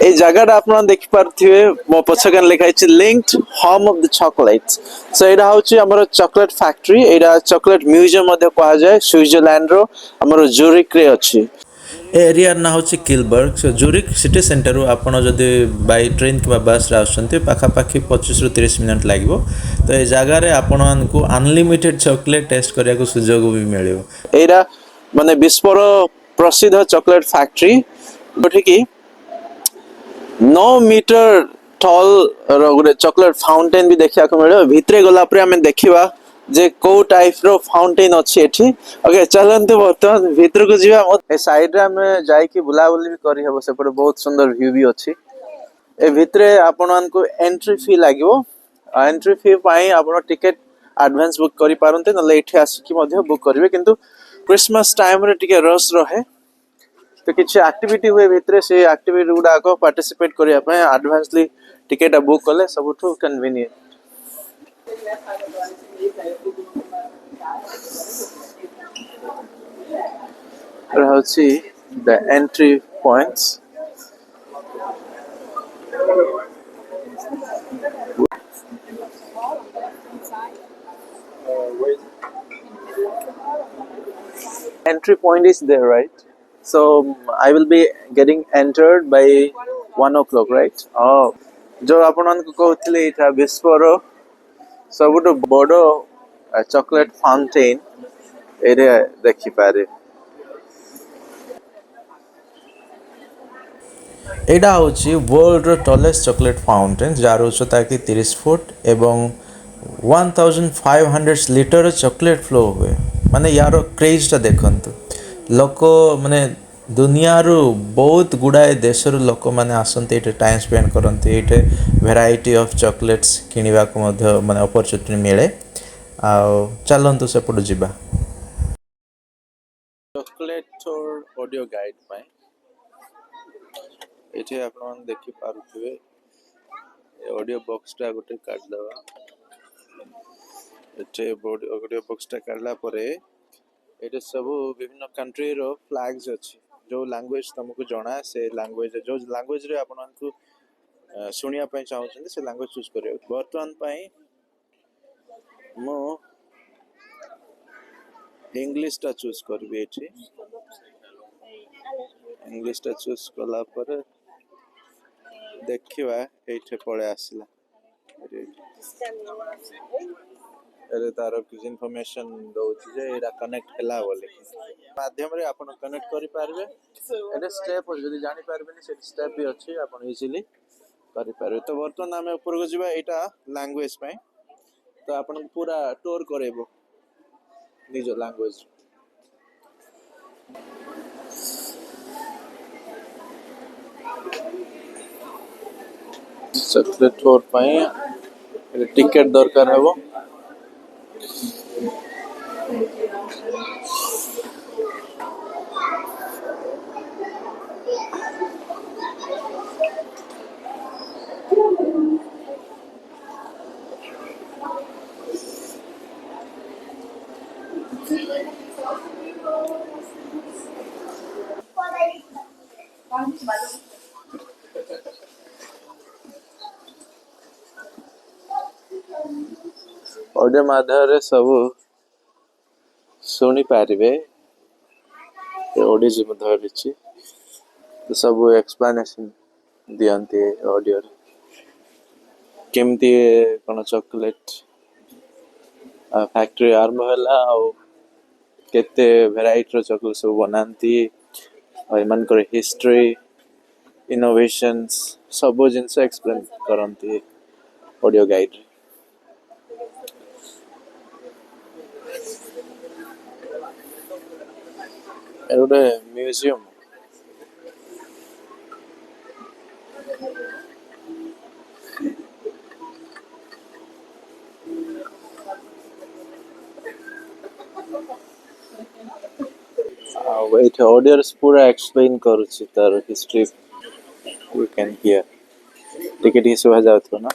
এই জায়গাটা আপনারা দেখি পারথিবে মো পছকান লেখা আছে linked home of the chocolates. So এটা হচ্ছে আমার চকলেট ফ্যাক্টরি, এটা চকলেট মিউজিয়াম মধ্যে পাওয়া যায় সুইজরল্যান্ড র আমার জুরিক রে ଅଛି। एरियार ना हूँ किलबर्ग सो जूरिक सिटी सेंटर आपड़ जदि बाय ट्रेन कि बस पाखापाखि 25 ରୁ 30 मिनट लगे तो ये जगार आपण मानक अनलिमिटेड चॉकलेट टेस्ट करने को सुजोग भी मिले। एरा माने विश्वर प्रसिद्ध चॉकलेट फैक्ट्री जोठी कि 9 मीटर टॉल गोटे चॉकलेट फाउंटेन भी देखा मिले। भितरे गला पर आम देखा जे को टाइप रो फाउंटेन अच्छी एठी। ओके चलते बर्तमान भीतर को जीवा ए साइड रे हमें जाई कि बुलाबुली भी करी हबो, सेपटे बहुत सुंदर व्यू भी अच्छी। ए भितरे आपण मानकु एंट्री फी लागिवो। एंट्री फी पाई आपण टिकट एडवांस बुक करि पारंते नले एठी आसी मध्य बुक करिवे, किंतु क्रिसमस टाइम रे टिके रश रहे तो किसी एक्टिविटी हुए भितर से एक्टिविटी गुड़ाक पार्टिसिपेट करने एडवांसली टिकेट बुक कले सबुठु convenient. The entry points entry point is there, right? So I will be getting entered by 1 o'clock, right? Oh, जो आपण को कहथिले इटा विश्वर सबुठ बड़ चॉकलेट फाउंटेन एरे देखि पारे। एटा हूँ वर्ल्ड टॉलेस्ट चॉकलेट फाउंटेन जार उच्चता कि 30 फुट एवं 1500 लिटर चॉकलेट फ्लो हुए। माने यार क्रेजटा देखंतु लोक माने दुनिया रू बहुत गुड़ाए देश लोक मैंने आसते ये टाइम स्पेंड करते ये भेराइटी ऑफ चॉकलेट्स किनिबा को मध्य माने अपॉर्चुनिटी मिले। आ चलंतु सेपटू जीवा चॉकलेट और ऑडियो गाइड पाए एठी आपण देखि पारुथिबे ऑडियो बॉक्स टा गोटे काट दवा। एठी ऑडियो बॉक्स टा काढला परे एटे सब विभिन्न कंट्री रो फ्लैग्स अछि। जो लैंग्वेज तुमको जଣା से लैंग्वेज जो लैंग्वेज रे आपण को सुनिया पय चाहउछन से लैंग्वेज चूज करियो। वर्तमान पय मो इंग्लिश टा चूज करबे। एठी इंग्लिश टा चूज कला पर देखिवा एठे पळे आसिला अरे तार किछ इन्फॉर्मेशन दउछि जे एरा कनेक्ट हला बोले माध्यम रे आपण कनेक्ट करि पारबे। एटा स्टेप हो जदी जानि पारबेनी से स्टेप भी अछि आपण इजीली करि पारबे। तो वर्तमान हम ऊपर को जिबा एटा लैंग्वेज पय तो आपण पूरा टूर करेबो निज लैंग्वेज। चॉकलेट टूर पय टिकट दरकार हेबो। ऑडियो माध्यम सब शुणी पारे ऑडियो धरी तो सब एक्सप्लेनेशन दियंती ऑडियो केमती कौन चॉकलेट फैक्ट्री आरंभ है केते वेराइटी चॉकलेट सब बनाती और हिस्ट्री इनोवेशंस सब जिनस एक्सप्लेन करती ऑडियो गाइड। गोटे म्यूजियम wait audio पूरा एक्सप्लेन करूची तार history you can hear ticket ही सुहा जाउथो ना।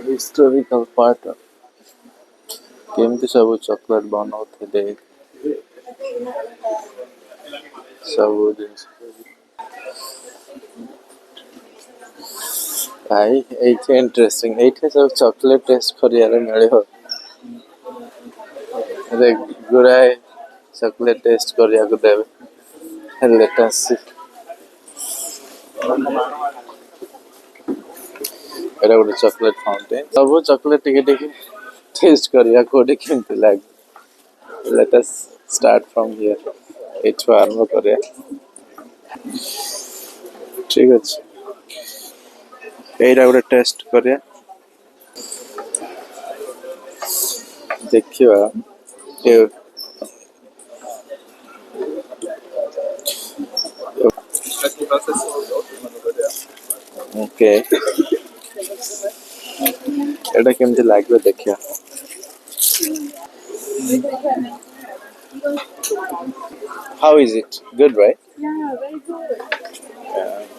हिस्टोरिकल पार्ट केमती सब चॉकलेट बनाउथिले सब जिनिस भाई एठे इंटरेस्टिंग एठे सब चॉकलेट टेस्ट करियारे मिलियो रे गुराए चॉकलेट टेस्ट करिया को देबे लेट अस सी एरा गोटे चॉकलेट फाउंटेन सब चॉकलेट टिके टिके टेस्ट करिया कोडे केमती लाग let us start from here एठो आरंभ करिया ठीक अछि एरा गोटे टेस्ट करिया देखियो ए ओके एटा केमती लागबे देखियो how is it good right Yeah, very good.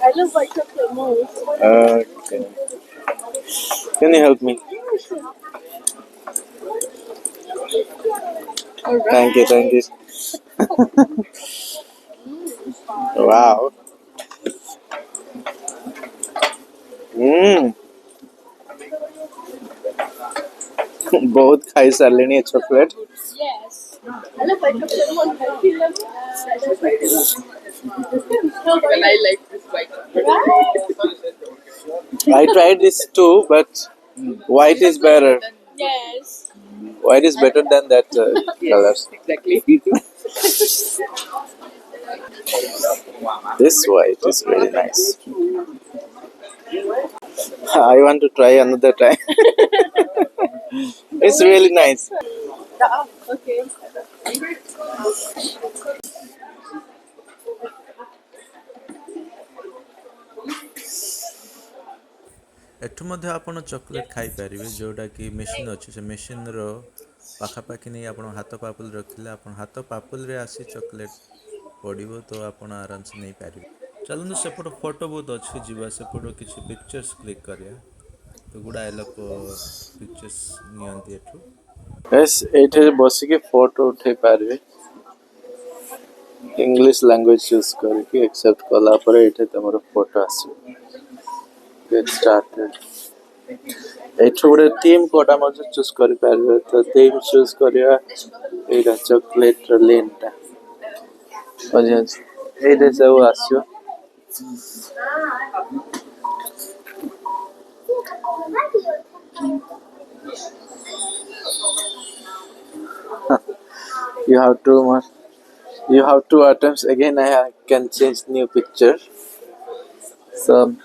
I love white chocolate most. okay can you help me Alright. thank you wow बहुत खाई सारलेनी chocolate Yes. I love white chocolate more. I love and I like this white chocolate. I tried this too but white is better Yes. white is better than that colors Exactly. this white is very nice I want to try another time it's really nice Okay. ଏଠୁ ମଧ୍ୟ ଆପଣ chocolate ଖାଇପାରିବେ ଯେଉଁଟାକି machine ଅଛି ସେ ମେସିନ୍ର ପାଖାପାଖି ନେଇ ଆପଣ ହାତ ପାପୁଲି ରଖିଲେ ଆପଣ ହାତ ପାପୁଲିରେ ଆସି ଚକୋଲେଟ୍ ପଡ଼ିବ ତ ଆପଣ ଆରାମସେ ନେଇପାରିବେ ଚାଲନ୍ତୁ ସେପଟ ଫଟୋ ବହୁତ ଅଛି ଯିବା ସେପଟ କିଛି ପିକ୍ଚର୍ସ କ୍ଲିକ୍ କରିବା ତ ଗୁଡ଼ାଏ ଲୋକ ପିକ୍ଚର୍ସ ନିଅନ୍ତି ଏଠୁ yes ଏଇଠି ବସିକି ଫଟୋ ଉଠେଇ ପାରିବେ इंग्लिश लैंग्वेज चूज करके एक्सेप्ट कला पर एठे तमरो फोटो आसी गेट स्टार्टेड एठो गोटे टीम कोटा मजे चूज करि पारबे तो टीम चूज करिया एटा चॉकलेट लिंट बजे एटे सब आसियो you have two more you have two attempts again I can change new picture so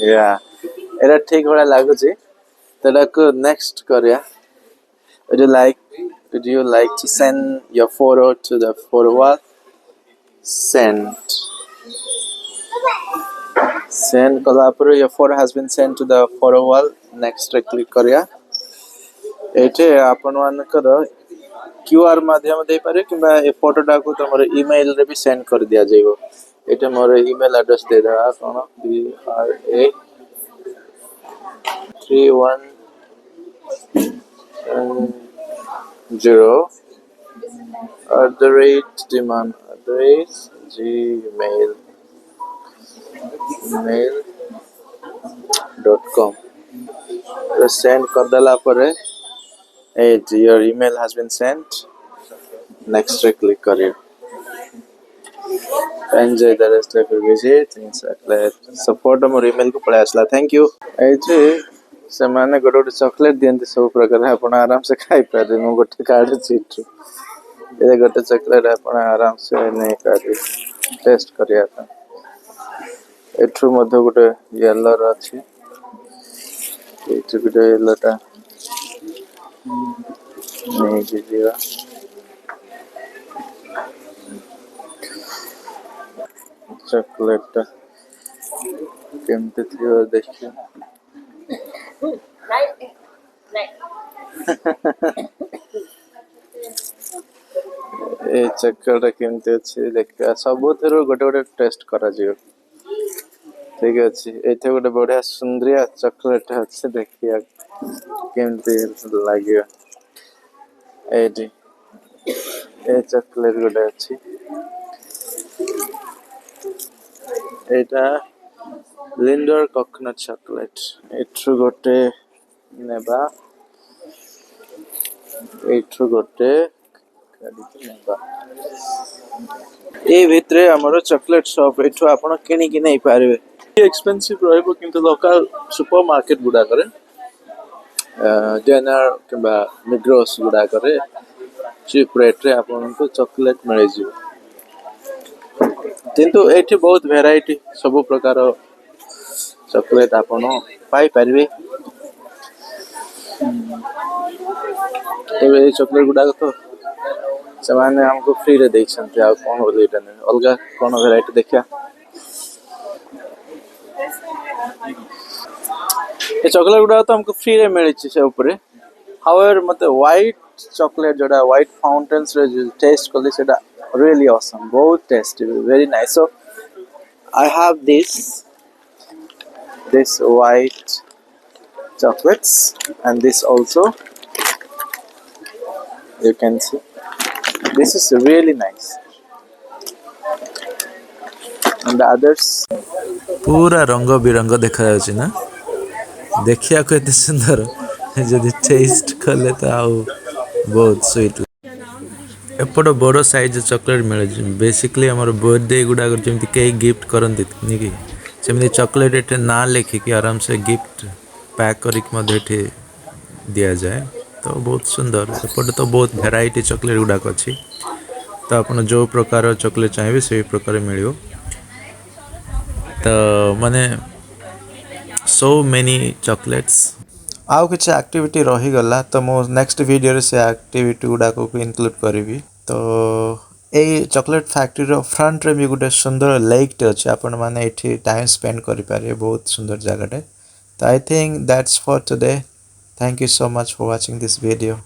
yeah era ठीक होला लागु छी तडा को नेक्स्ट करिया would you like to send your photo to the photo wall send kala पर your photo has been sent to the photo wall next रे click करिया एठे आपन मानकर क्यूआर माध्यम दे पारे किबा ए फोटोटा को तमर ईमेल रे भी सेंड कर दिया जाइबो एठे मोर ईमेल एड्रेस दे दा कोन BR30@gmail.com तो सेंड कर देला पर your email has been sent next रे क्लिक करियो enjoy the rest of your visit support more email को पळे आसला थैंक यू एजे से माने गोटे चॉकलेट दियंती सब प्रकार आपण आराम से खाई पारे मो गोटे कार्ड चीट ए गोटे चॉकलेट आपण आराम से नै पारे टेस्ट करिया था एठु मध्ये गोटे येलो र अछि एठु गोटे येलोटा नहीं दीजिएगा चॉकलेट केमते थियो देखियो ए चक्कर केमती अच्छी देखा सबुथिर गोटे गोटे टेस्ट करा जियो ठीक अच्छे ये गोटे बढ़िया सुंदरिया चॉकलेट अच्छे देखिया केमती लगे ये चॉकलेट गोटे अच्छी एटा लिंडर कोकोनट चॉकलेट एठु गोटे नेबा एठु गोटे नेबा ए भितरे हमर चॉकलेट शॉप एठु आपण किनी कि नै पारिबे एक्सपेंसिव रहबो किंतु लोकल सुपर मार्केट गुडा करे जेनर किबा मिग्रोस गुडा करे चीप रेट रे आपण को चॉकलेट मिले जिवो किंतु एठी बहुत वैरायटी सब प्रकार चॉकलेट आपण पाई पारिबे ए चॉकलेट गुडा तो ସେମାନେ ଆମକୁ ଫ୍ରି ରେ ଦେଇଛନ୍ତି ଆଉ କଣ ବୋଲି ଏଟା ନାହିଁ ଅଲଗା କଣ ଭେରାଇଟି ଦେଖିଆ ଏ ଚॉकलेट गुडा तो हमको फ्री रे मिलिछि से ऊपर हाउएवर मते व्हाइट चॉकलेट जोडा व्हाइट फाउंटेन्स रे टेस्ट करले सेटा रियली ऑसम बहुत tasty very nice so I have this white chocolates and this also you can see this is really nice and the others पूरा रंग बिरंग देखा जाउछि ना देखिया को एते सुंदर जदि टेस्ट कले तो आउ बहुत स्वीट एपट बड़ साइज चॉकलेट मिले बेसिकली हमर बर्थडे गुडा जेमति केक गिफ्ट करंती निकी सेमति चॉकलेट एटे ना लिखिकी आराम से गिफ्ट पैक करिक मध्ये एटे दिया जाए तो बहुत सुंदर एपट तो बहुत वैरायटी चॉकलेट गुडाक अछि तो आपण जो प्रकार चॉकलेट चाहिए से प्रकार मिलियो तो माने so many chocolates आउ किसी एक्टिविटी रही गला तो मो नेक्स्ट वीडियो रे से एक्टिविटी गुडा को इंक्लूड करिवि तो ए चॉकलेट फैक्ट्री रो फ्रंट रे भी गुटे सुंदर लेक टे अछि आपण माने एठी टाइम स्पेंड करि पारे बहुत सुंदर जगह टे तो I think that's for today thank you so much for watching this video